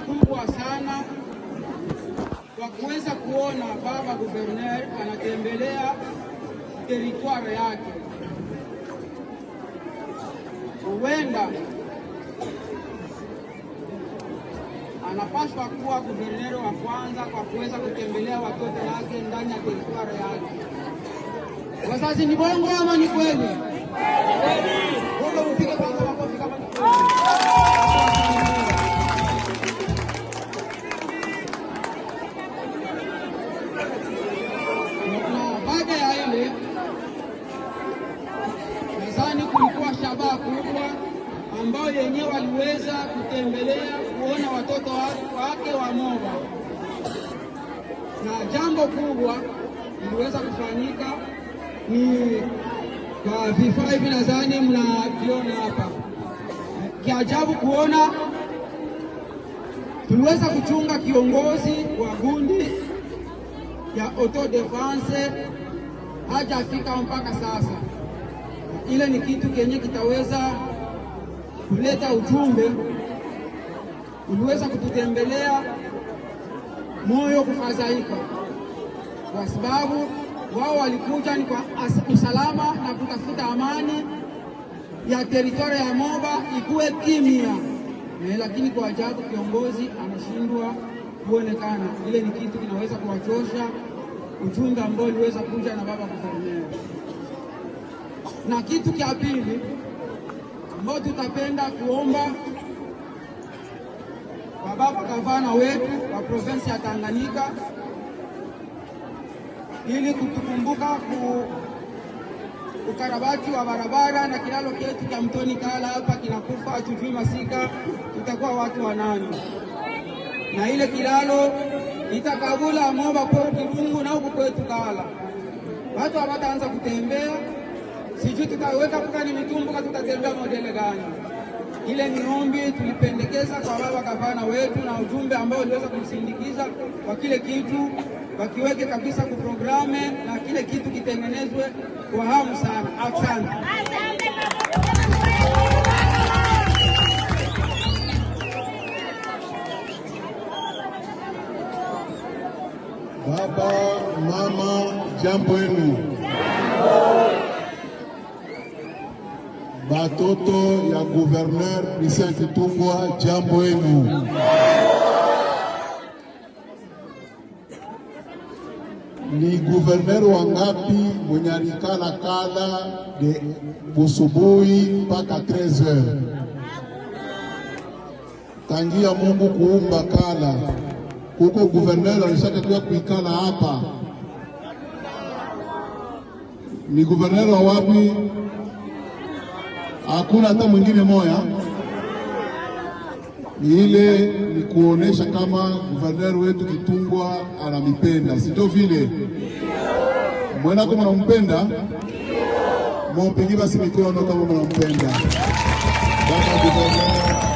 kubwa sana kwa kuweza kuona baba Gouverneur anatembelea teritwari yake. Huenda anapaswa kuwa guverneri wa kwanza kwa kuweza kutembelea watoto wake ndani ya teritwari yake. Wazazi, ni bongo ama ni kweli? Bongo, mpige kwanza makofi kama ni kweli. Baada ya ile, nadhani kulikuwa shabaha kubwa ambao yenyewe waliweza kutembelea kuona watoto wake wa Moba, na jambo kubwa liliweza kufanyika ni kwa vifaa hivi, nadhani mnaviona hapa. Kiajabu kuona tuliweza kuchunga kiongozi wa gundi ya autodefense hajafika mpaka sasa. Ile ni kitu kenye kitaweza kuleta ujumbe. Uliweza kututembelea moyo kufadhaika, kwa sababu wao walikuja ni kwa usalama na kutafuta amani ya teritwari ya Moba ikuwe kimya, lakini kwa ajabu kiongozi anashindwa kuonekana. Ile ni kitu kinaweza kuwachosha ujumbe ambao uliweza kuja na baba Gouverneur. Na kitu cha pili ambao tutapenda kuomba kwa baba gavana wetu wa provinsi ya Tanganyika, ili kutukumbuka ukarabati wa barabara na kilalo chetu cha Mtoni Kala hapa kinakufa, hatujui masika tutakuwa watu 8, na ile kilalo itakabula Moba kwa Kirungu na huko kwetu Kala watu hawataanza kutembea. Sijui tutaweka kukani mitumbuka, tutatembea modele gani? Ile ni ombi tulipendekeza kwa baba gavana wetu, na ujumbe ambao uliweza kumsindikiza kwa kile kitu wakiweke kabisa kuprograme na kile kitu kitengenezwe kwa hamu sana. Asante. Baba, mama, jambo yenu. Batoto ya Gouverneur Christian Kitungwa, jambo yenu. Ni gouverneur wangapi mwenye alikala kala de busubuhi mpaka 13h? Tangia Mungu kuumba kala huko gouverneur alishatakiwa kuikala hapa. Ni gouverneur wa wapi? Hakuna hata mwingine moya. Ile ni kuonesha kama gouverneur wetu Kitungwa anamipenda, sio vile? Mbona kama mnampenda? Mumpigie basi mikono kama mnampenda. Baba gouverneur.